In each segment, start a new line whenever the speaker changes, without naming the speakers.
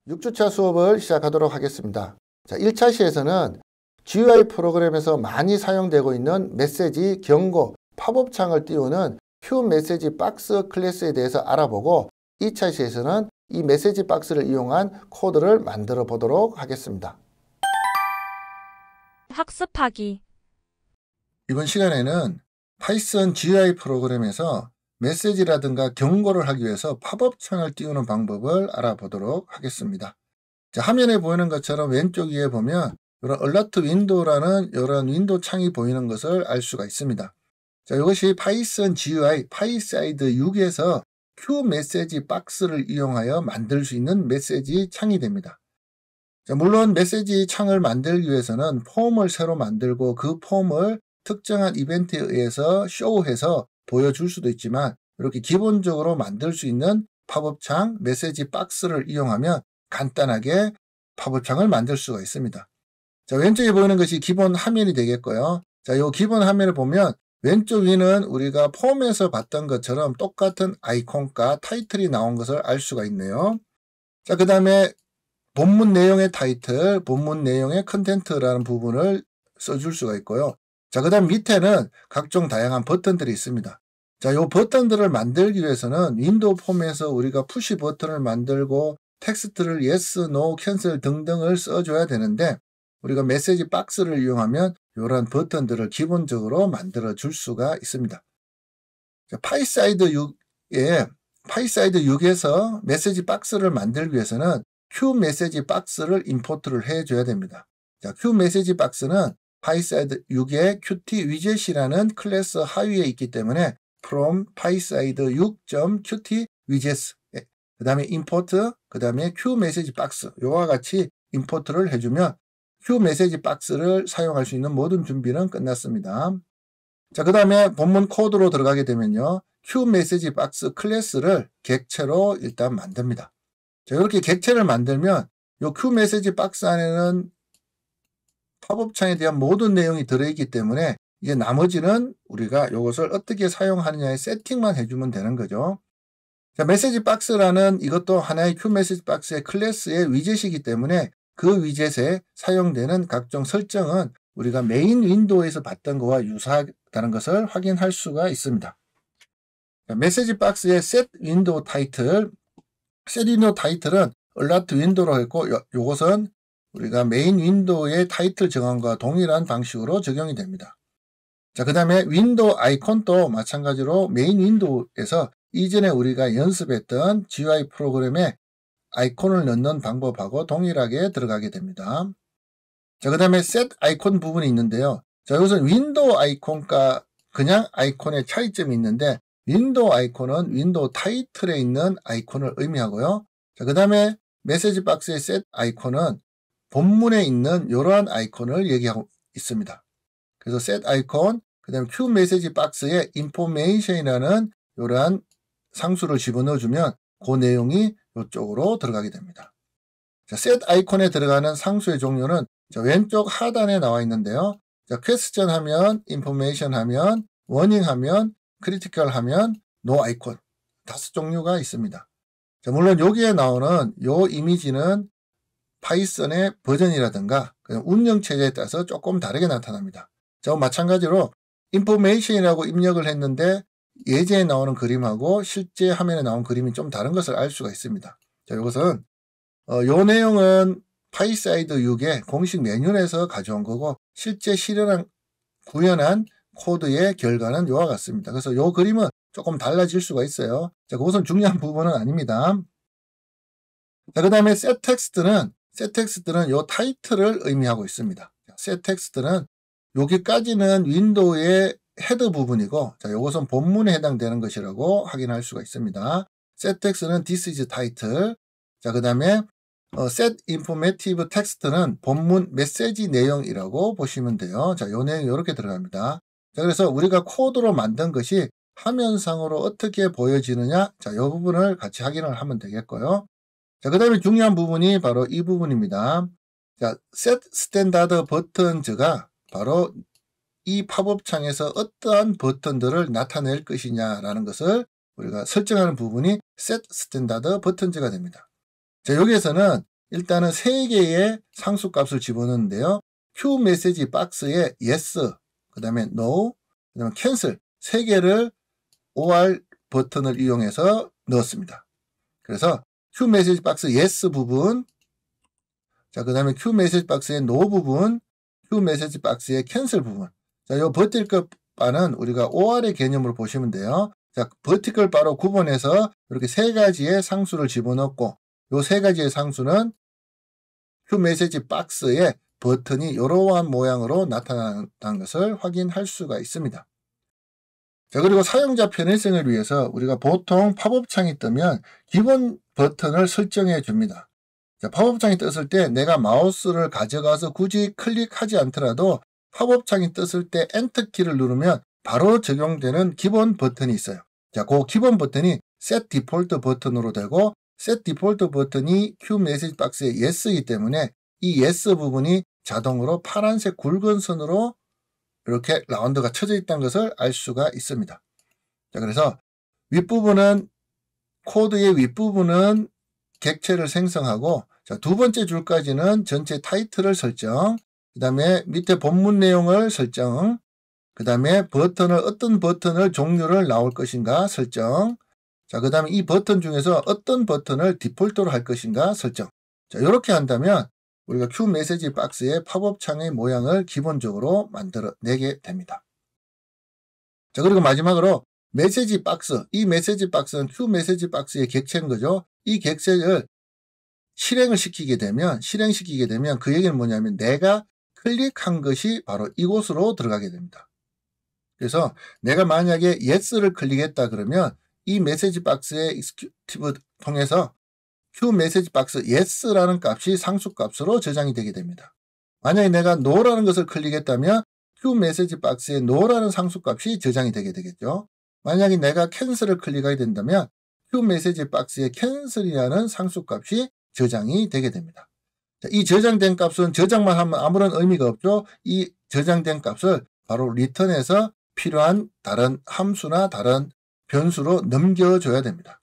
6주차 수업을 시작하도록 하겠습니다. 자, 1차 시에서는 GUI 프로그램에서 많이 사용되고 있는 메시지, 경고, 팝업 창을 띄우는 큐 메시지 박스 클래스에 대해서 알아보고 2차 시에서는 이 메시지 박스를 이용한 코드를 만들어 보도록 하겠습니다.
학습하기.
이번 시간에는 파이썬 GUI 프로그램에서 메시지라든가 경고를 하기 위해서 팝업 창을 띄우는 방법을 알아보도록 하겠습니다. 자, 화면에 보이는 것처럼 왼쪽 위에 보면 이런 알러트 윈도우라는 이런 윈도우 창이 보이는 것을 알 수가 있습니다. 자, 이것이 파이썬 GUI 파이사이드 6에서 큐 메시지 박스를 이용하여 만들 수 있는 메시지 창이 됩니다. 자, 물론 메시지 창을 만들기 위해서는 폼을 새로 만들고 그 폼을 특정한 이벤트에 의해서 쇼해서 보여줄 수도 있지만 이렇게 기본적으로 만들 수 있는 팝업창, 메시지 박스를 이용하면 간단하게 팝업창을 만들 수가 있습니다. 자, 왼쪽에 보이는 것이 기본 화면이 되겠고요. 자, 이 기본 화면을 보면 왼쪽 위는 우리가 폼에서 봤던 것처럼 똑같은 아이콘과 타이틀이 나온 것을 알 수가 있네요. 자, 그 다음에 본문 내용의 타이틀, 본문 내용의 컨텐트라는 부분을 써줄 수가 있고요. 자, 그 다음 밑에는 각종 다양한 버튼들이 있습니다. 자, 이 버튼들을 만들기 위해서는 윈도우 폼에서 우리가 푸시 버튼을 만들고 텍스트를 yes, no, cancel 등등을 써줘야 되는데 우리가 메시지 박스를 이용하면 이러한 버튼들을 기본적으로 만들어 줄 수가 있습니다. 자, 파이사이드 6에서 메시지 박스를 만들기 위해서는 큐 메시지 박스를 임포트를 해줘야 됩니다. 자, 큐 메시지 박스는 파이사이드 6의 qt 위젯이라는 클래스 하위에 있기 때문에 from 파이사이드 6.qt widgets 그 다음에 import 그 다음에 q 메시지 박스 요와 같이 임포트를 해주면 q 메시지 박스를 사용할 수 있는 모든 준비는 끝났습니다. 자, 그 다음에 본문 코드로 들어가게 되면요, q 메시지 박스 클래스를 객체로 일단 만듭니다. 자, 이렇게 객체를 만들면 요 q 메시지 박스 안에는 팝업 창에 대한 모든 내용이 들어있기 때문에 이제 나머지는 우리가 이것을 어떻게 사용하느냐의 세팅만 해주면 되는 거죠. 자, 메시지 박스라는 이것도 하나의 큐 메시지 박스의 클래스의 위젯이기 때문에 그 위젯에 사용되는 각종 설정은 우리가 메인 윈도우에서 봤던 것과 유사하다는 것을 확인할 수가 있습니다. 자, 메시지 박스의 set window title, set window title은 alert window로 했고 이것은 우리가 메인 윈도우의 타이틀 정황과 동일한 방식으로 적용이 됩니다. 자, 그 다음에 윈도우 아이콘도 마찬가지로 메인 윈도우에서 이전에 우리가 연습했던 GUI 프로그램에 아이콘을 넣는 방법하고 동일하게 들어가게 됩니다. 자, 그 다음에 set 아이콘 부분이 있는데요. 자, 이것은 윈도우 아이콘과 그냥 아이콘의 차이점이 있는데 윈도우 아이콘은 윈도우 타이틀에 있는 아이콘을 의미하고요. 자, 그 다음에 메시지 박스의 set 아이콘은 본문에 있는 이러한 아이콘을 얘기하고 있습니다. 그래서 set 아이콘, 그 다음에 q 메시지 박스에 information이라는 이러한 상수를 집어넣어주면 그 내용이 이쪽으로 들어가게 됩니다. 자, set 아이콘에 들어가는 상수의 종류는 자, 왼쪽 하단에 나와 있는데요. 자, question 하면, information 하면, warning 하면, critical 하면, no 아이콘 5종류가 있습니다. 자, 물론 여기에 나오는 이 이미지는 파이썬의 버전이라든가 운영체제에 따라서 조금 다르게 나타납니다. 자, 마찬가지로 information이라고 입력을 했는데 예제에 나오는 그림하고 실제 화면에 나온 그림이 좀 다른 것을 알 수가 있습니다. 자, 이것은 요 내용은 파이사이드 6의 공식 매뉴얼에서 가져온 거고 실제 구현한 코드의 결과는 이와 같습니다. 그래서 요 그림은 조금 달라질 수가 있어요. 자, 그것은 중요한 부분은 아닙니다. 자, 그 다음에 set text는 요 타이틀을 의미하고 있습니다. set text는 여기까지는 윈도우의 헤더 부분이고, 자, 이것은 본문에 해당되는 것이라고 확인할 수가 있습니다. set text는 this is title. 자, 그 다음에 set informative text는 본문 메시지 내용이라고 보시면 돼요. 자, 요 내용이 이렇게 들어갑니다. 자, 그래서 우리가 코드로 만든 것이 화면상으로 어떻게 보여지느냐, 자, 이 부분을 같이 확인을 하면 되겠고요. 자, 그 다음에 중요한 부분이 바로 이 부분입니다. 자, set standard buttons가 바로 이 팝업 창에서 어떠한 버튼들을 나타낼 것이냐라는 것을 우리가 설정하는 부분이 set standard buttons가 됩니다. 자, 여기에서는 일단은 3개의 상수값을 집어넣는데요. Q 메시지 박스에 yes, 그 다음에 no, 그 다음에 cancel 3개를 OR 버튼을 이용해서 넣었습니다. 그래서 Q 메시지 박스 yes 부분, 자, 그 다음에 Q 메시지 박스의 no 부분, Q 메시지 박스의 cancel 부분. 자, 요 버티컬 바는 우리가 OR의 개념으로 보시면 돼요. 자, 버티컬 바로 구분해서 이렇게 3가지의 상수를 집어넣고, 요 3가지의 상수는 Q 메시지 박스에 버튼이 이러한 모양으로 나타나는 것을 확인할 수가 있습니다. 자, 그리고 사용자 편의성을 위해서 우리가 보통 팝업 창이 뜨면 기본 버튼을 설정해 줍니다. 자, 팝업 창이 떴을 때 내가 마우스를 가져가서 굳이 클릭하지 않더라도 팝업 창이 떴을 때 엔터 키를 누르면 바로 적용되는 기본 버튼이 있어요. 자, 그 기본 버튼이 Set Default 버튼으로 되고, Set Default 버튼이 Q 메시지 박스의 Yes이기 때문에 이 Yes 부분이 자동으로 파란색 굵은 선으로 이렇게 라운드가 쳐져 있다는 것을 알 수가 있습니다. 자, 그래서 윗부분은, 코드의 윗부분은 객체를 생성하고, 자, 두 번째 줄까지는 전체 타이틀을 설정, 그 다음에 밑에 본문 내용을 설정, 그 다음에 어떤 버튼을 종류를 나올 것인가 설정, 자, 그 다음에 이 버튼 중에서 어떤 버튼을 디폴트로 할 것인가 설정. 자, 이렇게 한다면 우리가 Q 메시지 박스의 팝업 창의 모양을 기본적으로 만들어내게 됩니다. 자, 그리고 마지막으로 메시지 박스. 이 메시지 박스는 Q 메시지 박스의 객체인 거죠. 이 객체를 실행시키게 되면 그 얘기는 뭐냐면 내가 클릭한 것이 바로 이곳으로 들어가게 됩니다. 그래서 내가 만약에 yes를 클릭했다 그러면 이 메시지 박스의 executive 통해서 Q 메시지 박스 yes라는 값이 상수값으로 저장이 되게 됩니다. 만약에 내가 no라는 것을 클릭했다면 Q 메시지 박스에 no라는 상수값이 저장이 되게 되겠죠. 만약에 내가 cancel을 클릭하게 된다면 Q 메시지 박스에 cancel이라는 상수값이 저장이 되게 됩니다. 자, 이 저장된 값은 저장만 하면 아무런 의미가 없죠. 이 저장된 값을 바로 return해서 필요한 다른 함수나 다른 변수로 넘겨줘야 됩니다.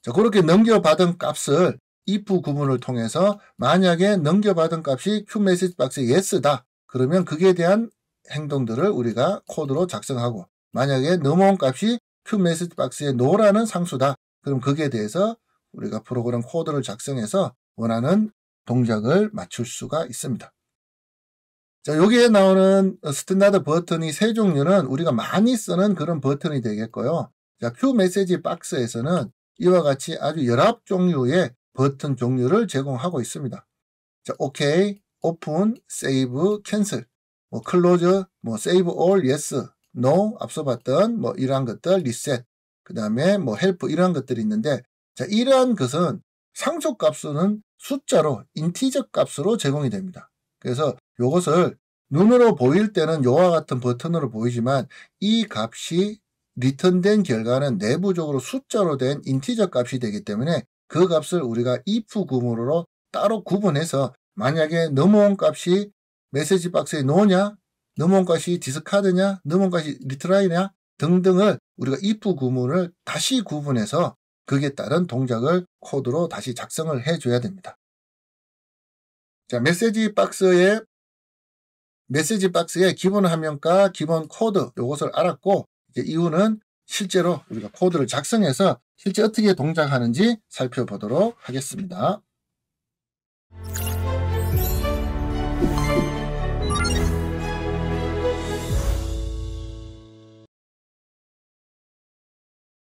자, 그렇게 넘겨받은 값을 if 구문을 통해서 만약에 넘겨받은 값이 Q 메시지 박스의 yes다. 그러면 그에 대한 행동들을 우리가 코드로 작성하고, 만약에 넘어온 값이 Q 메시지 박스의 no라는 상수다. 그럼 거기에 대해서 우리가 프로그램 코드를 작성해서 원하는 동작을 맞출 수가 있습니다. 자, 여기에 나오는 스탠다드 버튼이 3종류는 우리가 많이 쓰는 그런 버튼이 되겠고요. 자, Q 메시지 박스에서는 이와 같이 아주 여러 종류의 버튼 종류를 제공하고 있습니다. 자, OK, Open, Save, Cancel, Close, Save All, Yes, No, 앞서 봤던 이러한 것들, Reset, 그 다음에 Help 이러한 것들이 있는데, 자, 이러한 것은 상수값은 숫자로, 인티저 값으로 제공이 됩니다. 그래서 이것을 눈으로 보일 때는 이와 같은 버튼으로 보이지만 이 값이 리턴된 결과는 내부적으로 숫자로 된 인티저 값이 되기 때문에 그 값을 우리가 if 구문으로 따로 구분해서 만약에 넘어온 값이 메시지 박스에 no냐, 넘어온 값이 디스카드냐, 넘어온 값이 리트라이냐 등등을 우리가 if 구문을 다시 구분해서 거기에 따른 동작을 코드로 다시 작성을 해줘야 됩니다. 자, 메시지 박스의 기본 화면과 기본 코드 이것을 알았고, 이제 이후는 실제로 우리가 코드를 작성해서 실제 어떻게 동작하는지 살펴보도록 하겠습니다.